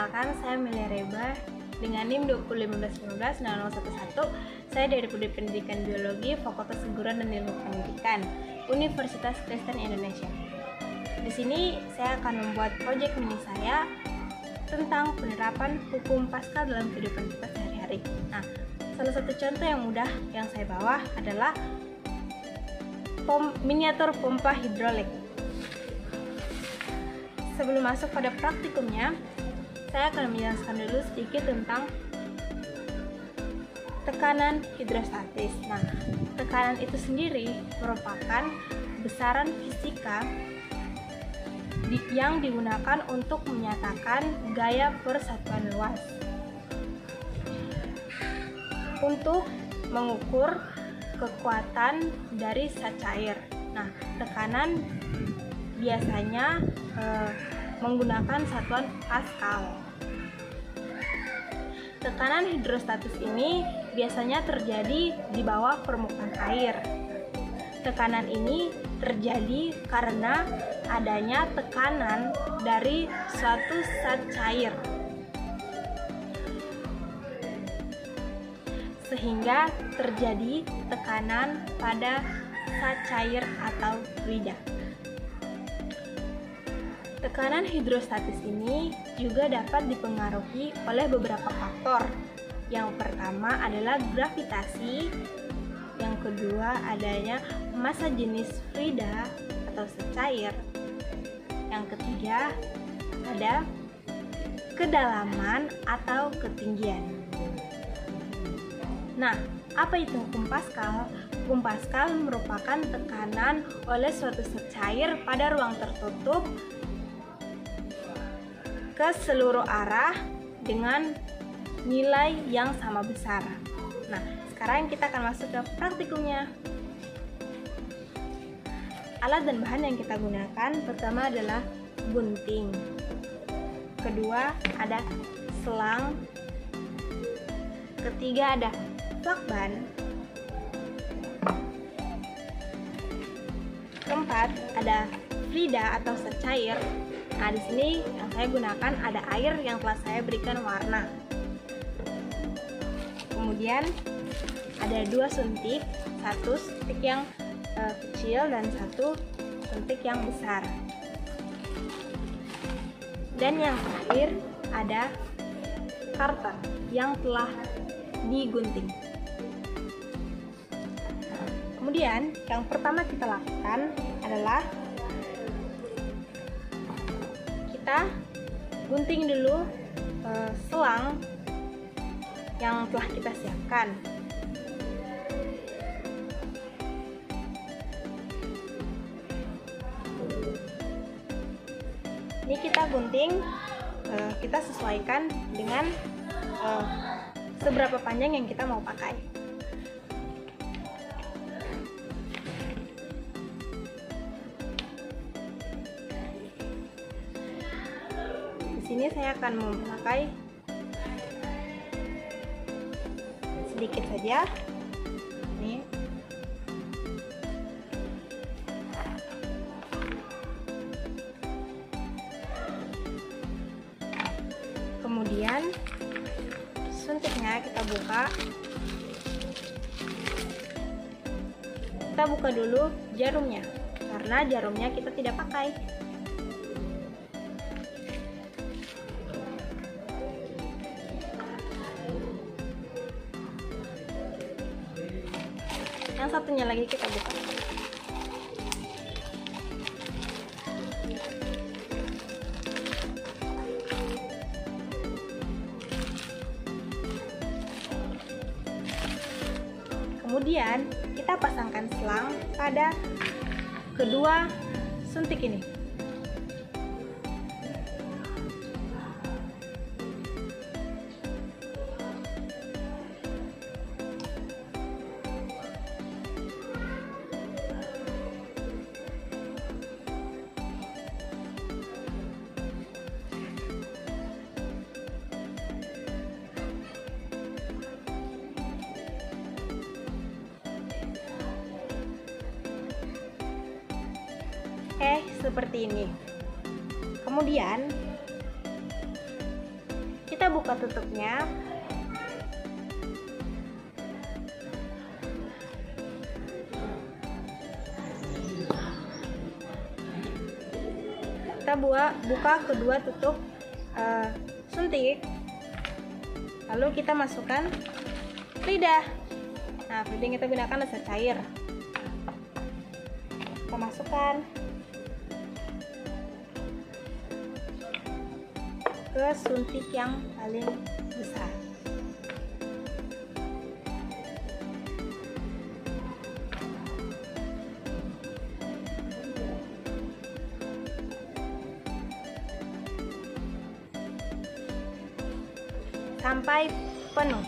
Perkenalkan, saya Melia Reba dengan NIM 201515011. Saya dari Prodi Pendidikan Biologi, Fakultas Keguruan dan Ilmu Pendidikan, Universitas Kristen Indonesia. Di sini saya akan membuat proyek mini saya tentang penerapan hukum Paskal dalam kehidupan kita sehari-hari. Nah, salah satu contoh yang mudah yang saya bawa adalah miniatur pompa hidrolik. Sebelum masuk pada praktikumnya, saya akan menjelaskan dulu sedikit tentang tekanan hidrostatis. Nah, tekanan itu sendiri merupakan besaran fisika yang digunakan untuk menyatakan gaya persatuan luas. Untuk mengukur kekuatan dari zat cair. Nah, tekanan biasanya menggunakan satuan Paskal. Tekanan hidrostatis ini biasanya terjadi di bawah permukaan air. Tekanan ini terjadi karena adanya tekanan dari suatu zat cair, sehingga terjadi tekanan pada zat cair atau fluida. Tekanan hidrostatis ini juga dapat dipengaruhi oleh beberapa faktor. Yang pertama adalah gravitasi, yang kedua adanya massa jenis fluida atau zat cair, yang ketiga ada kedalaman atau ketinggian. Nah, apa itu hukum Paskal? Hukum Paskal merupakan tekanan oleh suatu zat cair pada ruang tertutup ke seluruh arah dengan nilai yang sama besar. Nah, sekarang kita akan masuk ke praktikumnya. Alat dan bahan yang kita gunakan pertama adalah gunting. Kedua ada selang. Ketiga ada lakban. Keempat ada fluida atau zat cair. Nah, di sini yang saya gunakan ada air yang telah saya berikan warna. Kemudian ada 2 suntik, satu suntik yang kecil dan satu suntik yang besar. Dan yang terakhir ada karton yang telah digunting. Kemudian yang pertama kita lakukan adalah kita gunting dulu selang yang telah kita siapkan. Ini kita gunting, kita sesuaikan dengan seberapa panjang yang kita mau pakai. Di sini saya akan memakai sedikit saja. Nih. Kemudian suntiknya kita buka. Kita buka dulu jarumnya, karena jarumnya kita tidak pakai. Yang satunya lagi kita buka. Kemudian kita pasangkan selang pada kedua suntik ini. Seperti ini. Kemudian Kita buka tutupnya. Kita buka kedua tutup suntik. Lalu kita masukkan lidah. Nah, yang kita gunakan adalah cair. Kita masukkan ke suntik yang paling besar. Sampai penuh.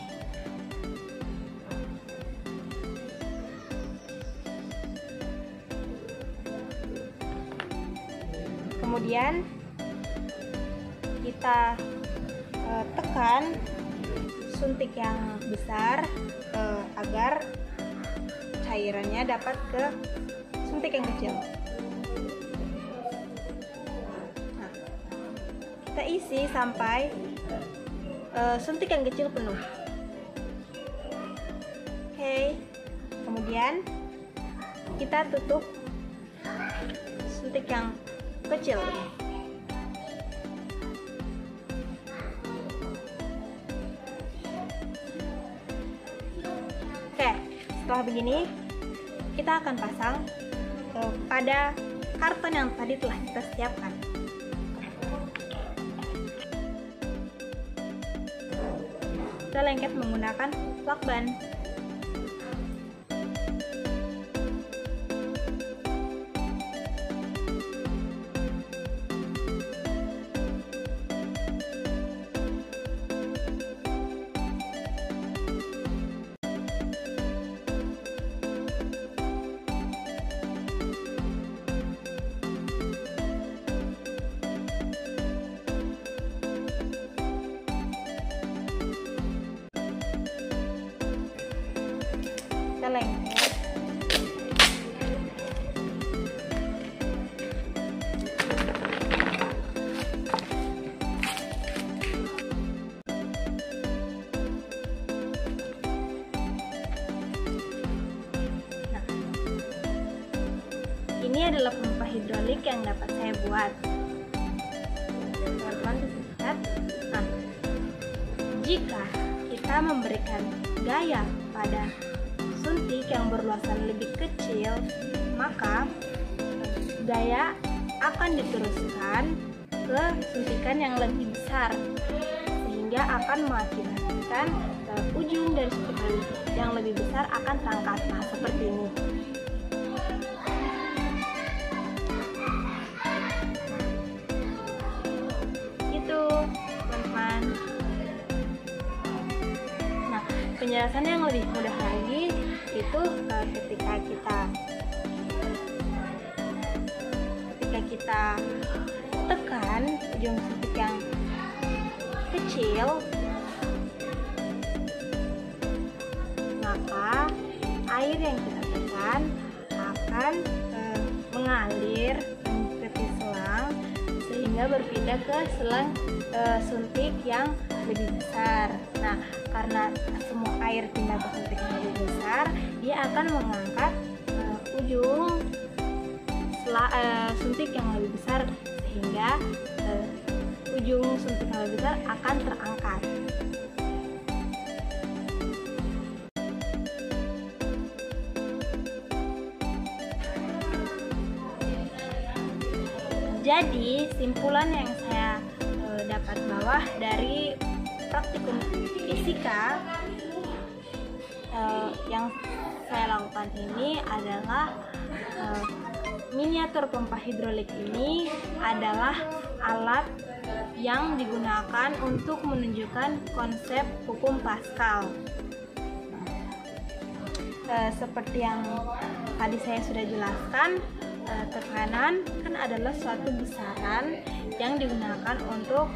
Kemudian kita tekan suntik yang besar agar cairannya dapat ke suntik yang kecil. Nah, kita isi sampai suntik yang kecil penuh. Oke. Kemudian kita tutup suntik yang kecil. Oke, setelah begini kita akan pasang pada karton yang tadi telah kita siapkan. Kita lengket menggunakan lakban. Kita lengket. Nah, ini adalah pompa hidrolik yang dapat saya buat. Teman-teman bisa lihat. Nah, jika kita memberikan gaya pada suntik yang berluasan lebih kecil, maka gaya akan diteruskan ke suntikan yang lebih besar, sehingga akan mengakibatkan ujung dari suntikan yang lebih besar akan terangkat. Nah, seperti ini. Itu, teman-teman. Nah, penjelasan yang lebih mudah lagi itu ketika kita tekan ujung suntik yang kecil, maka air yang kita tekan akan mengalir mengikuti selang sehingga berpindah ke selang suntik yang lebih besar. Nah, karena semua air pindah ke suntik yang lebih besar, dia akan mengangkat ujung suntik yang lebih besar, sehingga ujung suntik yang lebih besar akan terangkat. Jadi, simpulan yang saya dapat bawah dari praktikum fisika yang saya lakukan ini adalah miniatur pompa hidrolik ini adalah alat yang digunakan untuk menunjukkan konsep hukum Pascal. Seperti yang tadi saya sudah jelaskan, tekanan kan adalah suatu besaran yang digunakan untuk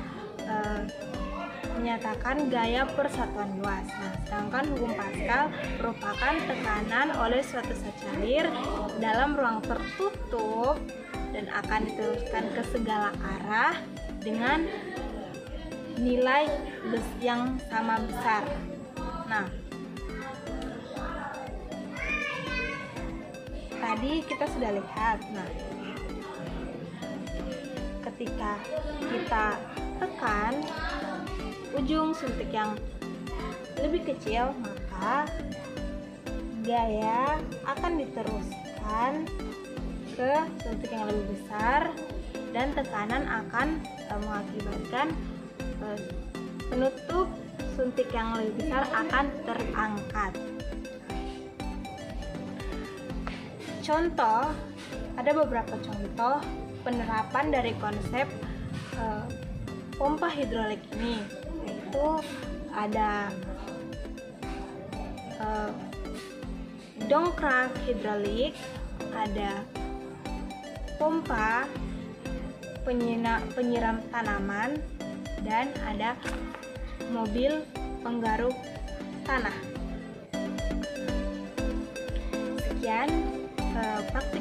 menyatakan gaya persatuan luas. Nah, sedangkan hukum Pascal merupakan tekanan oleh suatu zat cair dalam ruang tertutup dan akan diteruskan ke segala arah dengan nilai yang sama besar. Nah, tadi kita sudah lihat. Nah, ketika kita tekan ujung suntik yang lebih kecil, maka gaya akan diteruskan ke suntik yang lebih besar dan tekanan akan mengakibatkan penutup suntik yang lebih besar akan terangkat. Contoh, ada beberapa contoh penerapan dari konsep pompa hidrolik ini, yaitu ada dongkrak hidrolik, ada pompa penyiram tanaman, dan ada mobil penggaruk tanah. Sekian praktek